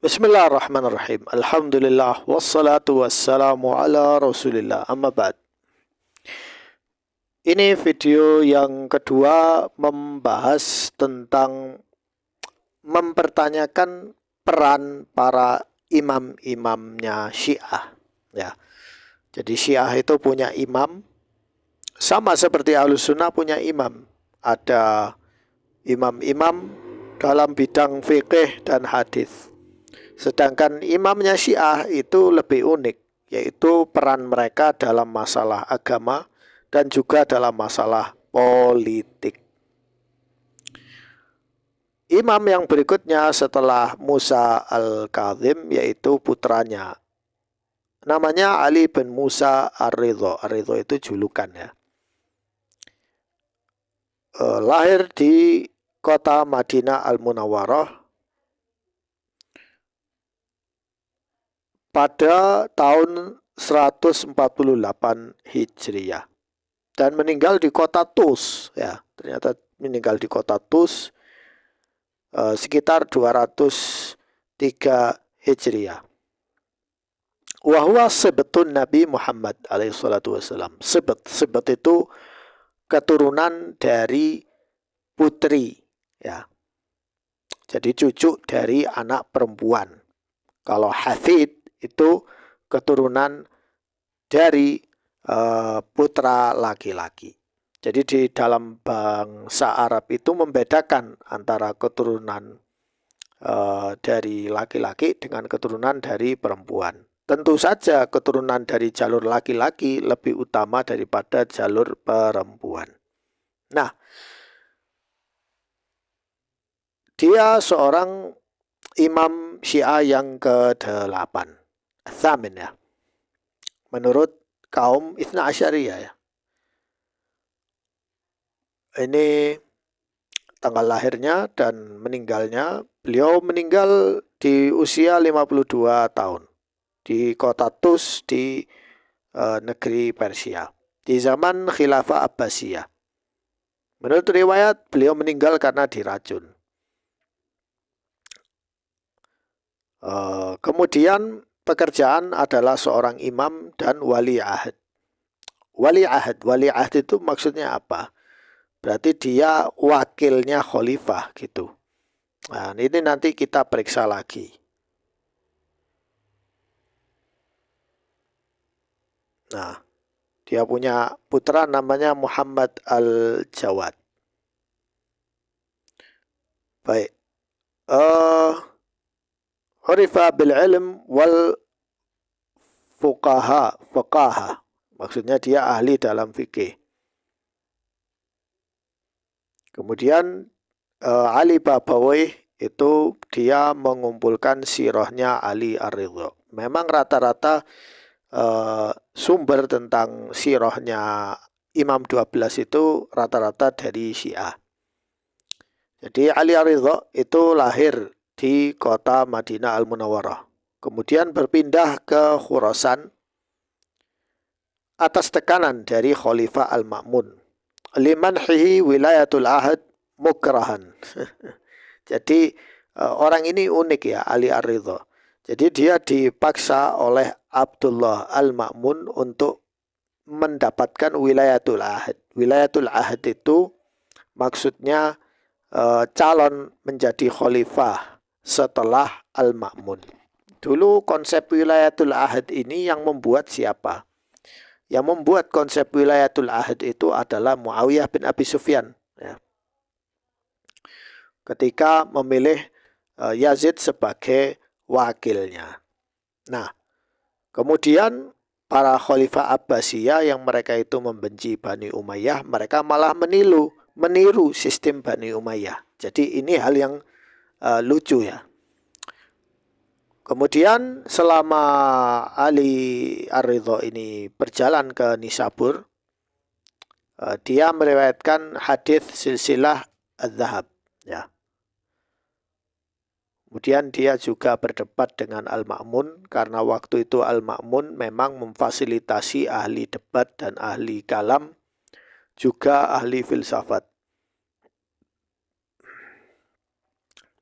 Bismillahirrahmanirrahim. Alhamdulillah wassalatu wassalamu ala Rasulillah. Amma ba'd. Ini video yang kedua membahas tentang mempertanyakan peran para imam-imamnya Syiah. Ya. Jadi Syiah itu punya imam, sama seperti Ahlus Sunnah punya imam. Ada imam-imam dalam bidang fikih dan hadis. Sedangkan imamnya Syiah itu lebih unik, yaitu peran mereka dalam masalah agama dan juga dalam masalah politik. Imam yang berikutnya setelah Musa Al-Kadzim yaitu putranya. Namanya Ali bin Musa Ar-Ridho. Ar-Ridho itu julukan ya. Lahir di kota Madinah Al-Munawwarah pada tahun 148 Hijriah dan meninggal di kota Tus ya. Ternyata meninggal di kota Tus sekitar 203 Hijriah. Wa huwa sibtun Nabi Muhammad alaihi salatu wasallam. Sibt itu keturunan dari putri ya. Jadi cucu dari anak perempuan. Kalau hafid itu keturunan dari putra laki-laki. Jadi di dalam bangsa Arab itu membedakan antara keturunan dari laki-laki dengan keturunan dari perempuan. Tentu saja keturunan dari jalur laki-laki lebih utama daripada jalur perempuan. Nah, dia seorang imam Syiah yang ke-8. Tsamin ya. Menurut kaum Itsna Asyariyah ya. Ini tanggal lahirnya dan meninggalnya. Beliau meninggal di usia 52 tahun di kota Tus di negeri Persia di zaman Khilafah Abbasiyah. Menurut riwayat beliau meninggal karena diracun. Kemudian pekerjaan adalah seorang imam dan wali ahad. Wali ahad itu maksudnya apa? Berarti dia wakilnya khalifah gitu. Nah, ini nanti kita periksa lagi. Nah, dia punya putra namanya Muhammad Al-Jawad. Baik. Hurifa bil ilm wal fuqaha. Maksudnya dia ahli dalam fikih. Kemudian Ali Babawayh itu dia mengumpulkan sirahnya Ali Ar-Ridho. Memang rata-rata sumber tentang sirahnya Imam 12 itu rata-rata dari Syiah. Jadi Ali Ar-Ridho itu lahir di kota Madinah Al-Munawwarah. Kemudian berpindah ke Khurasan atas tekanan dari Khalifah Al-Ma'mun. Limanhihi wilayatul ahad mukrahan. Jadi orang ini unik ya, Ali Ar-Ridho. Jadi dia dipaksa oleh Abdullah Al-Ma'mun untuk mendapatkan wilayatul ahad. Wilayatul ahad itu maksudnya calon menjadi khalifah setelah Al-Ma'mun. Dulu konsep wilayatul ahad ini yang membuat siapa? Yang membuat konsep wilayatul ahad itu adalah Muawiyah bin Abi Sufyan. Ya. Ketika memilih Yazid sebagai wakilnya. Nah, kemudian para khalifah Abbasiyah yang mereka itu membenci Bani Umayyah, mereka malah meniru sistem Bani Umayyah. Jadi ini hal yang lucu ya. Kemudian selama Ali Ar-Ridho ini berjalan ke Nisabur, dia meriwayatkan hadis silsilah Az-Zahab. Ya. Kemudian dia juga berdebat dengan Al-Ma'mun karena waktu itu Al-Ma'mun memang memfasilitasi ahli debat dan ahli kalam, juga ahli filsafat.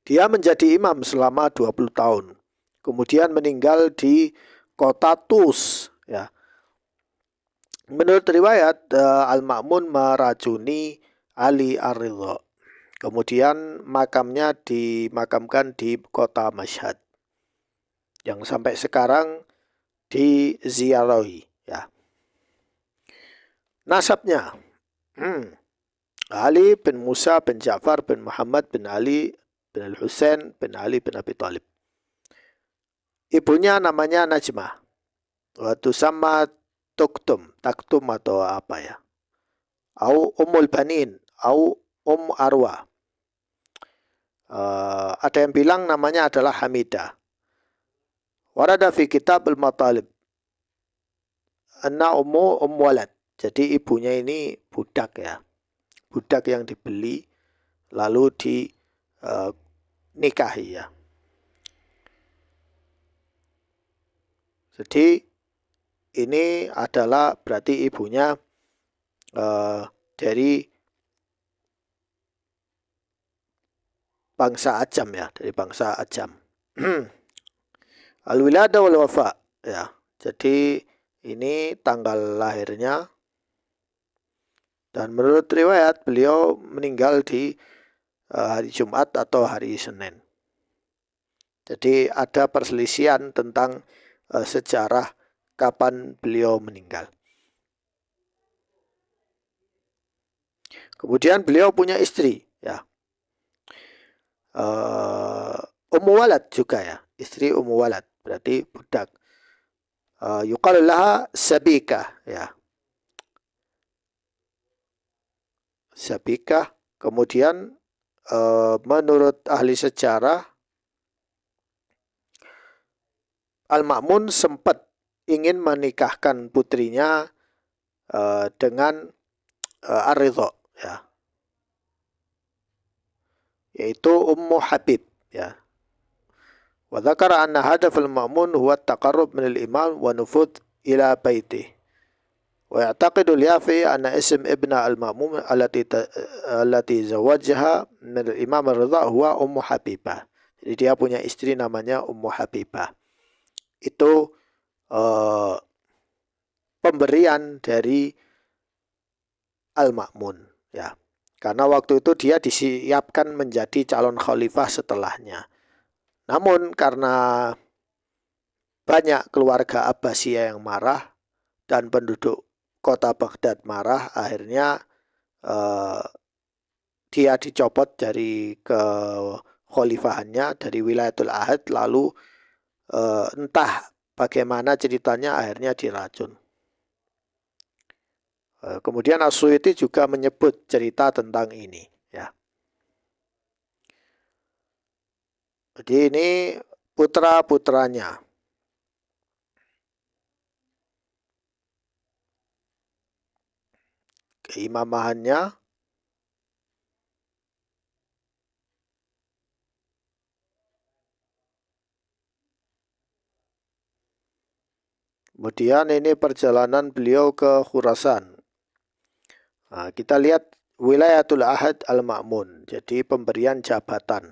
Dia menjadi imam selama 20 tahun. kemudian meninggal di kota Tus, ya. Menurut riwayat, Al-Ma'mun meracuni Ali Ar-Ridha. Kemudian makamnya dimakamkan di kota Mashhad, yang sampai sekarang diziarahi, ya. Nasabnya, Ali bin Musa bin Ja'far bin Muhammad bin Ali bin Al-Husain bin Ali bin Abi Thalib. Ibunya namanya Najmah. Waktu sama Taktum atau apa ya? Au Ummul Banin, au Arwa. Ada yang bilang namanya adalah Hamidah. Warada fi kitab al-Matalib. Anna walad. Jadi ibunya ini budak, ya. Budak yang dibeli lalu dinikahi, ya. Jadi ini adalah berarti ibunya dari bangsa Ajam, ya, dari bangsa Ajam. Al-wilada wal wafa, ya. Jadi ini tanggal lahirnya, dan menurut riwayat beliau meninggal di hari Jumat atau hari Senin. Jadi ada perselisihan tentang sejarah kapan beliau meninggal. Kemudian beliau punya istri, ya. Ummu Walad juga, ya. Istri Ummu Walad, berarti budak. Yuqalu laha Sabikah, ya. Sabikah. Kemudian menurut ahli sejarah, Al-Ma'mun sempat ingin menikahkan putrinya dengan Ar-Ridha, ya, yaitu Ummu Habib, ya. Wa dzakara anna hadaf al-Ma'mun huwa at-taqarrub min al-imam wa nufud ila baitih. Wa ya'taqidu al-Yafi anna ism ibna al-Ma'mun allati zawajha min al-imam Ar-Ridha huwa Ummu Habibah. Jadi dia punya istri namanya Ummu Habibah. Itu pemberian dari Al-Ma'mun, ya. Karena waktu itu dia disiapkan menjadi calon khalifah setelahnya. Namun karena banyak keluarga Abbasiyah yang marah dan penduduk kota Baghdad marah, akhirnya dia dicopot dari kekhalifahannya, dari wilayatul ahad, lalu entah bagaimana ceritanya akhirnya diracun. Kemudian As-Suyuti juga menyebut cerita tentang ini, ya. Jadi ini putra-putranya. Keimamahannya, kemudian ini perjalanan beliau ke Khurasan. Nah, kita lihat wilayatul ahad al-Ma'mun, jadi pemberian jabatan.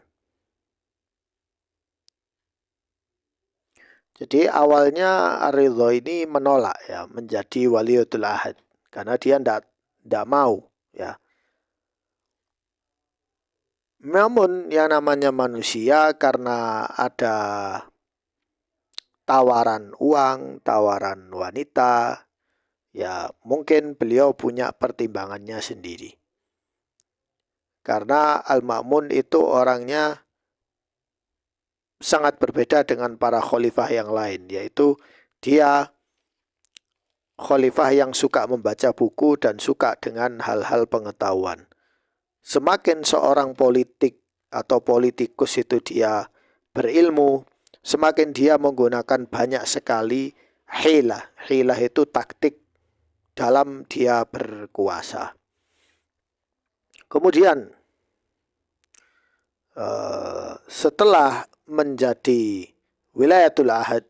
Jadi awalnya Ar-Ridha ini menolak, ya, menjadi waliyatul ahad karena dia tidak mau, ya. Namun yang namanya manusia, karena ada tawaran uang, tawaran wanita, ya mungkin beliau punya pertimbangannya sendiri. Karena Al-Ma'mun itu orangnya sangat berbeda dengan para khalifah yang lain, yaitu dia khalifah yang suka membaca buku dan suka dengan hal-hal pengetahuan. Semakin seorang politik atau politikus itu dia berilmu, semakin dia menggunakan banyak sekali hilah. Hilah itu taktik dalam dia berkuasa. Kemudian setelah menjadi wilayatul ahad,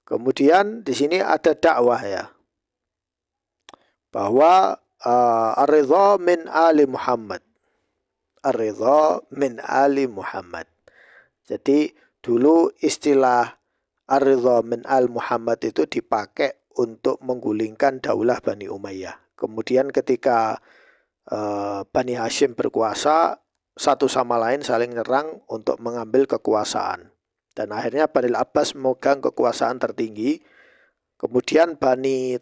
kemudian di sini ada dakwah, ya, bahwa Ar-Ridha min Ali Muhammad. ar-ridha min ali Muhammad. Jadi dulu istilah ar-ridha min al Muhammad itu dipakai untuk menggulingkan daulah Bani Umayyah. Kemudian ketika Bani Hashim berkuasa, satu sama lain saling nyerang untuk mengambil kekuasaan. Dan akhirnya Bani Abbas memegang kekuasaan tertinggi. Kemudian Bani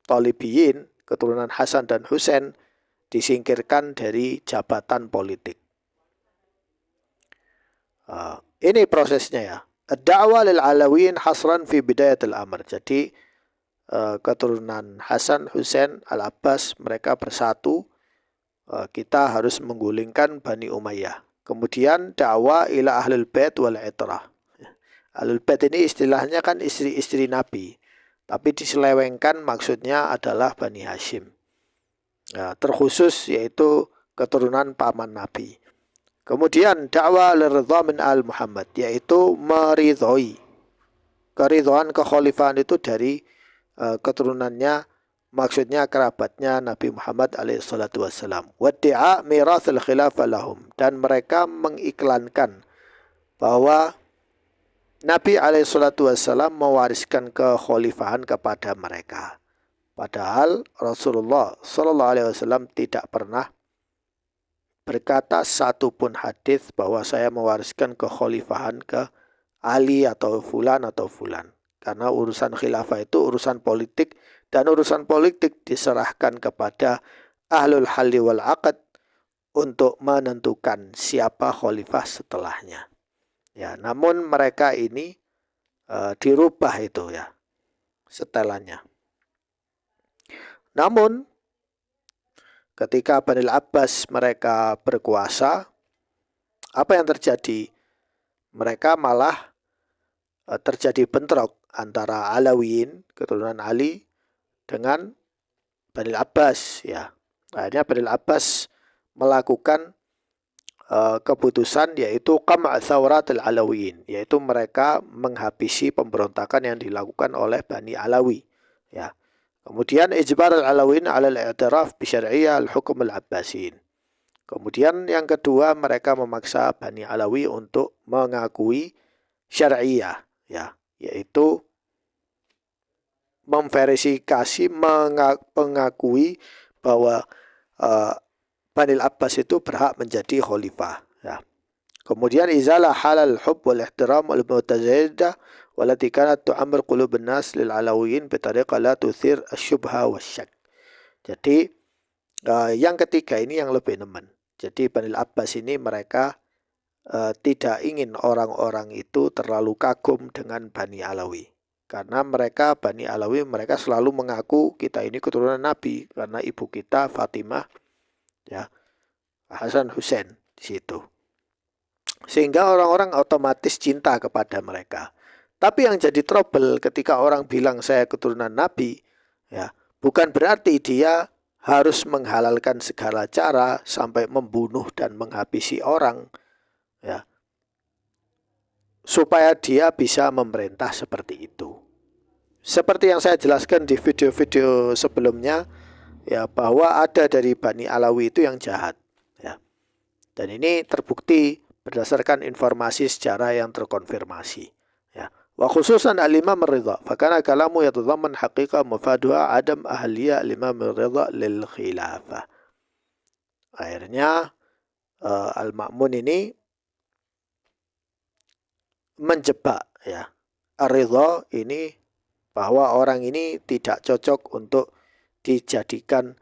Thalibiyin, keturunan Hasan dan Husain, disingkirkan dari jabatan politik. Ini prosesnya ya. Ad-da'wa lil Alawiyin hasran fi bidayatil amr. Jadi keturunan Hasan, Husain, Al-Abbas mereka bersatu. Kita harus menggulingkan Bani Umayyah. Kemudian dakwah ila ahlul bait wal itrah. Ahlul bait ini istilahnya kan istri-istri Nabi. Tapi diselewengkan maksudnya adalah Bani Hashim. Terkhusus yaitu keturunan paman Nabi. Kemudian dakwah liridha min al Muhammad, yaitu meridhoi. Keridhaan kekhalifahan itu dari keturunannya, maksudnya kerabatnya Nabi Muhammad alaihissalatu wassalam. Wadda'a mirathul khilafah lahum, dan mereka mengiklankan bahwa Nabi alaihissalatu wassalam mewariskan kekhalifahan kepada mereka. Padahal Rasulullah sallallahu alaihi wasallam tidak pernah berkata satupun hadis bahwa saya mewariskan kekhalifahan ke Ali atau fulan atau fulan. Karena urusan khilafah itu urusan politik, dan urusan politik diserahkan kepada ahlul halli wal aqd untuk menentukan siapa khalifah setelahnya. Ya, namun mereka ini dirubah itu ya setelannya. Namun ketika Bani Abbas mereka berkuasa, apa yang terjadi? Mereka malah terjadi bentrok antara Alawiyin, keturunan Ali, dengan Bani Abbas. Ya, akhirnya Bani Abbas melakukan keputusan yaitu qam' thawratul Alawiyin, yaitu mereka menghabisi pemberontakan yang dilakukan oleh Bani Alawi. Ya. Kemudian ijbar al-Alawiyin 'ala al-i'tiraf bi syar'iyyah al-hukm al-Abbasiyin. Kemudian yang kedua, mereka memaksa Bani Alawi untuk mengakui syar'iyah, ya, yaitu memverifikasi, mengakui bahwa Bani Abbas itu berhak menjadi khalifah. Ya. Kemudian izalah halal hub wal ihtiram wal mu'tazidah walati kanat tu'ammir qulubun nas lil alawiyin bitariqah la tuthir asyubha wasyak. Jadi yang ketiga ini yang lebih nemen. Jadi Bani Abbas ini mereka tidak ingin orang-orang itu terlalu kagum dengan Bani Alawi. Karena mereka Bani Alawi mereka selalu mengaku kita ini keturunan Nabi karena ibu kita Fatimah, ya, Hasan Husain di situ. Sehingga orang-orang otomatis cinta kepada mereka. Tapi yang jadi trouble ketika orang bilang saya keturunan Nabi, ya, bukan berarti dia harus menghalalkan segala cara sampai membunuh dan menghabisi orang, ya, supaya dia bisa memerintah seperti itu. Seperti yang saya jelaskan di video-video sebelumnya, ya, bahwa ada dari Bani Alawi itu yang jahat, ya. Dan ini terbukti berdasarkan informasi sejarah yang terkonfirmasi, ya. Wa khususan al-imam ar-ridha, fakana kalamu yatadhamman haqiqah mufaduha adam ahliya al-imam ar-ridha lil khilafah. Akhirnya Al-Ma'mun ini menjebak, ya, ar-ridha ini bahwa orang ini tidak cocok untuk dijadikan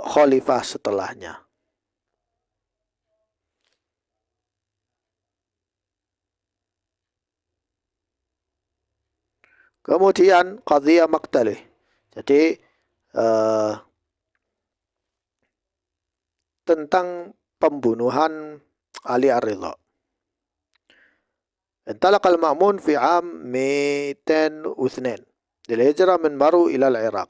khalifah setelahnya. Kemudian qadhiyah maqtalih. Jadi tentang pembunuhan Ali Ar-Ridha. انطلق المأمون في عام 202 للهجرة من مرو إلى العراق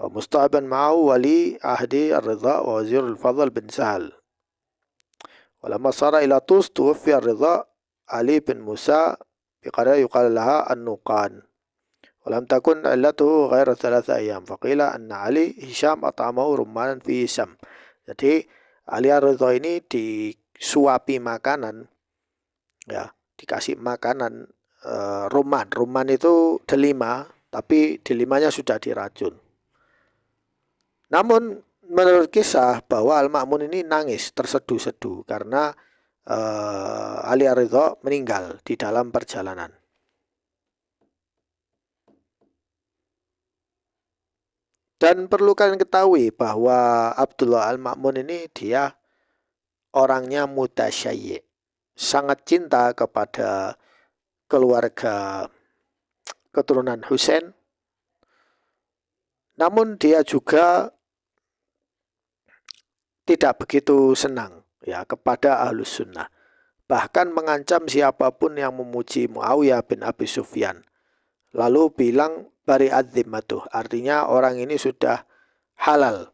مصطحبا معه ولي عهد الرضا ووزير الفضل بن سهل. ولما صار إلى طوس توفي الرضا علي بن موسى بقرية يقال لها النوقان، ولم تكن علته غير 3 أيام، فقيل أن علي هشام أطعمه رمانا فيه سم. Jadi Ali Ar-Ridho ini disuapi makanan, ya, dikasih makanan ruman. Ruman itu delima, tapi delimanya sudah diracun. Namun menurut kisah bahwa Al-Ma'mun ini nangis terseduh-seduh karena Ali Ar-Ridho meninggal di dalam perjalanan. Dan perlu kalian ketahui bahwa Abdullah Al-Ma'mun ini dia orangnya mutasyayyi, sangat cinta kepada keluarga keturunan Husain. Namun dia juga tidak begitu senang ya kepada Ahlus Sunnah. Bahkan mengancam siapapun yang memuji Muawiyah bin Abi Sufyan. Lalu bilang bari'at dhimmatuh, artinya orang ini sudah halal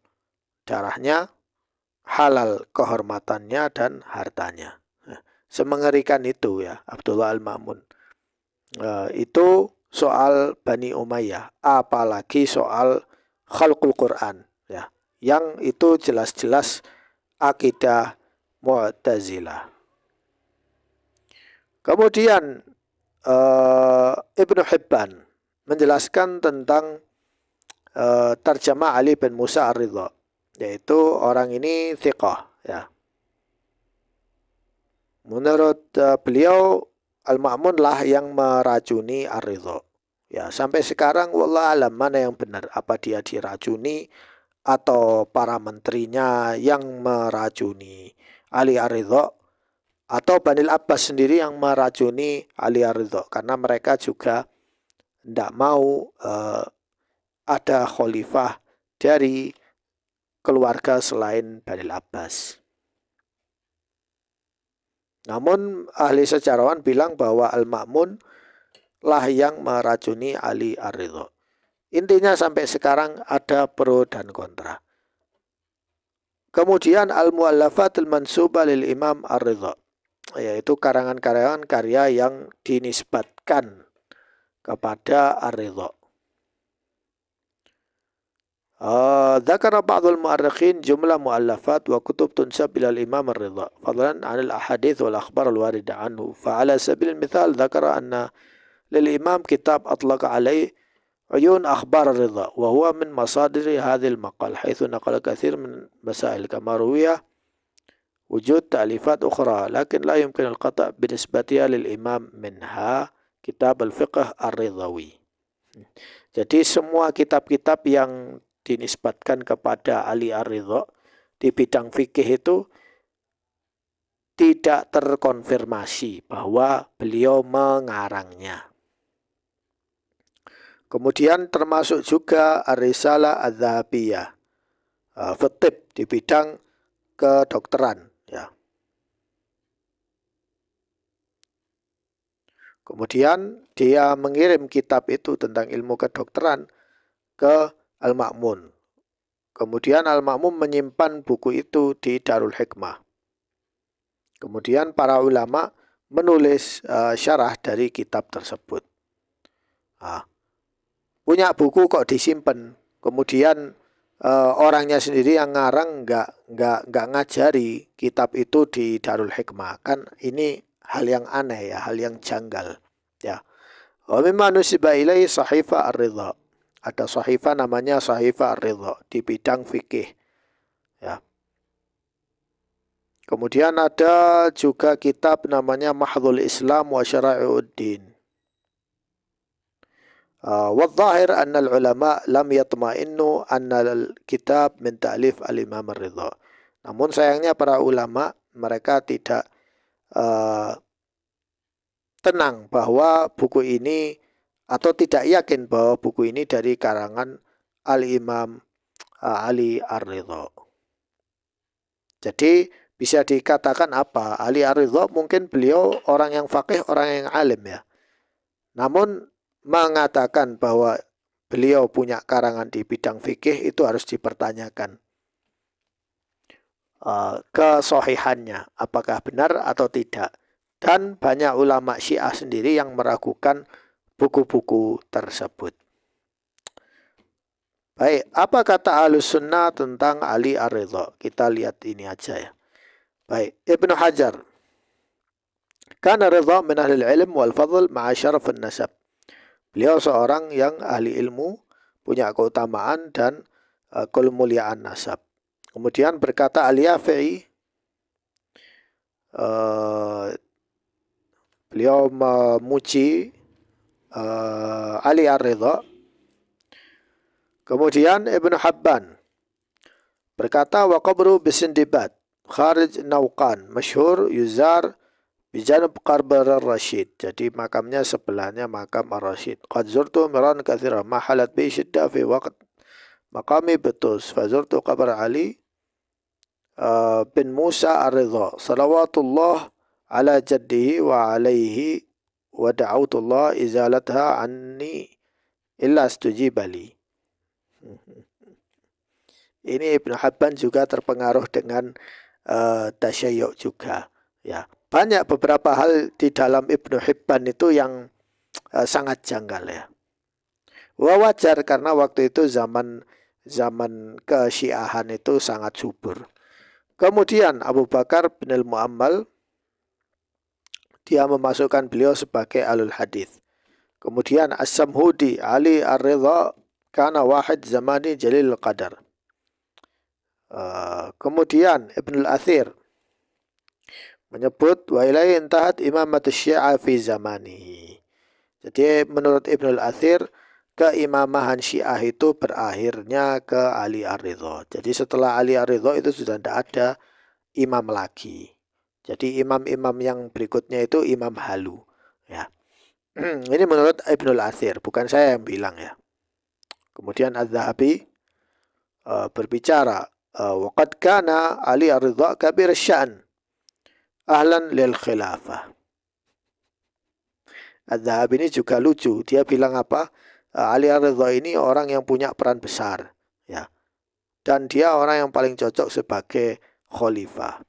darahnya, halal kehormatannya dan hartanya. Semengerikan itu ya Abdullah Al-Ma'mun. Itu soal Bani Umayyah, apalagi soal khalqul Quran ya, yang itu jelas-jelas akidah Mu'tazilah. Kemudian Ibnu Hibban menjelaskan tentang terjemah Ali bin Musa Ar-Ridho, yaitu orang ini thiqah ya. Menurut beliau Al-Ma'mun lah yang meracuni Ar-Ridho. Ya, sampai sekarang wallah alam mana yang benar, apa dia diracuni atau para menterinya yang meracuni Ali Ar-Ridho, atau Banil Abbas sendiri yang meracuni Ali Ar-Ridho, karena mereka juga tidak mau ada khalifah dari keluarga selain Banil Abbas. Namun ahli sejarawan bilang bahwa Al-Ma'mun lah yang meracuni Ali Ar-Ridho. Intinya sampai sekarang ada pro dan kontra. Kemudian Al-Mu'allafatul Mansubah lil Imam Ar-Ridho, yaitu karangan-karangan karya yang dinisbatkan kepada Ar-Ridho. Dzakara ba'dul mu'arrikhin jumlah mu'allafat wa kutub tunsab ila al-Imam Ar-Ridha fadlan 'an al-ahadits wal akhbar al-warida anhu. Fa 'ala sabil mithal dzakara anna lil Imam kitab atlaqa 'alaihi Uyun Akhbar Ar-Ridha wa huwa min masadir hadhil maqal haitsu naqala katsir min masail kama ruwiya wujud ta'lifat ukhra lakin la yumkin al-qata' binisbatiha lil Imam minha kitab al-fiqh Ar-Ridhawi. Jadi semua kitab-kitab yang dinisbatkan kepada Ali Ar-Ridho di bidang fikih itu tidak terkonfirmasi bahwa beliau mengarangnya. Kemudian termasuk juga Ar-Risalah Adz-Dzahabiyah Fitib di bidang kedokteran ya. Kemudian dia mengirim kitab itu tentang ilmu kedokteran ke Al-Ma'mun. Kemudian Al-Ma'mun menyimpan buku itu di Darul Hikmah. Kemudian para ulama menulis syarah dari kitab tersebut. Punya buku kok disimpan. Kemudian orangnya sendiri yang ngarang nggak ngajari kitab itu di Darul Hikmah. Kan ini hal yang aneh ya, hal yang janggal ya. Wa mimma nusiba ilaihi Shahifah Ar-Ridha. Ada sahifah namanya Sahifah Ar-Ridha di bidang fikih ya. Kemudian ada juga kitab namanya Mahdhul Islam wa Syara'i'uddin. Wadh-dhahir anna al-ulama lam yatma'innu anna al-kitab min ta'lif al-Imam Ar-Ridha. Namun sayangnya para ulama mereka tidak tenang bahwa buku ini, atau tidak yakin bahwa buku ini dari karangan Al-Imam Ali Ar-Ridho. Jadi bisa dikatakan apa? Ali Ar-Ridho mungkin beliau orang yang faqih, orang yang alim ya. Namun mengatakan bahwa beliau punya karangan di bidang fikih itu harus dipertanyakan kesohihannya, apakah benar atau tidak. Dan banyak ulama Syiah sendiri yang meragukan buku-buku tersebut. Baik, apa kata Ahlus Sunnah tentang Ali Ar-Ridha? Kita lihat ini aja ya. Baik, Ibnu Hajar. Kana Ridha min ahli ilm wal fadl ma'a syaraf nasab. Beliau seorang yang ahli ilmu, punya keutamaan dan kemuliaan nasab. Kemudian berkata Al-Yafi'i, beliau memuji Ali Ar-Ridha. Kemudian Ibnu Habban berkata wa qabru bisindibat kharij Nauqan masyhur yuzar bijanab Qarbar Ar-Rasyid. Jadi makamnya sebelahnya makam Ar-Rasyid. Qad zurtu miran katsira ma halat bi syidda fi waqt maqami Betus fazurtu qabr Ali bin Musa Ar-Ridha salawatullah ala jaddihi wa alaihi wa da'autullah izalatha anni illa stujibali. Ini Ibnu Habban juga terpengaruh dengan tasyayyu juga. Ya, banyak beberapa hal di dalam Ibnu Hibban itu yang sangat janggal ya. Wajar karena waktu itu zaman kesyiahan itu sangat subur. Kemudian Abu Bakar bin al-Mu'ammal, dia memasukkan beliau sebagai alul hadis. Kemudian As-Samhudi, Ali Ar-Ridha kana wahid zamani jalil qadar. Kemudian Ibn al-Athir menyebut wa ilaihi intahat imamat syiah fi zamanihi. Jadi menurut Ibn al-Athir, keimamahan Syiah itu berakhirnya ke Ali Ar-Ridha. Jadi setelah Ali Ar-Ridha itu sudah tidak ada imam lagi. Jadi imam-imam yang berikutnya itu imam halu. Ya. Ini menurut Ibn al-Athir, bukan saya yang bilang ya. Kemudian Az-Zahabi berbicara, waqad kana Ali Ar-Ridha kabir sya'n ahlan lil khilafah. Az-Zahabi ini juga lucu. Dia bilang apa? Ali Ar-Ridha ini orang yang punya peran besar, ya. Dan dia orang yang paling cocok sebagai khalifah.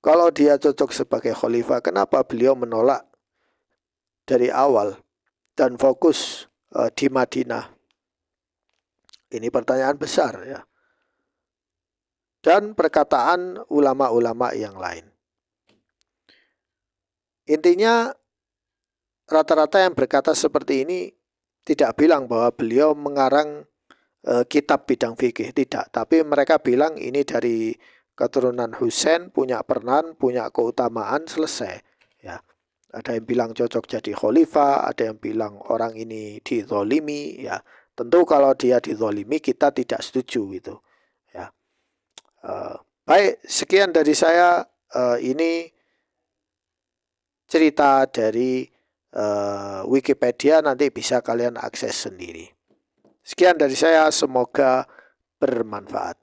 Kalau dia cocok sebagai khalifah, kenapa beliau menolak dari awal dan fokus di Madinah? Ini pertanyaan besar ya. Dan perkataan ulama-ulama yang lain. Intinya rata-rata yang berkata seperti ini tidak bilang bahwa beliau mengarang kitab bidang fikih, tidak. Tapi mereka bilang ini dari keturunan Husain, punya peran, punya keutamaan, selesai. Ya. Ada yang bilang cocok jadi khalifah, ada yang bilang orang ini dizolimi. Ya. Tentu kalau dia dizolimi kita tidak setuju gitu. Ya. Baik, sekian dari saya. Ini cerita dari Wikipedia, nanti bisa kalian akses sendiri. Sekian dari saya, semoga bermanfaat.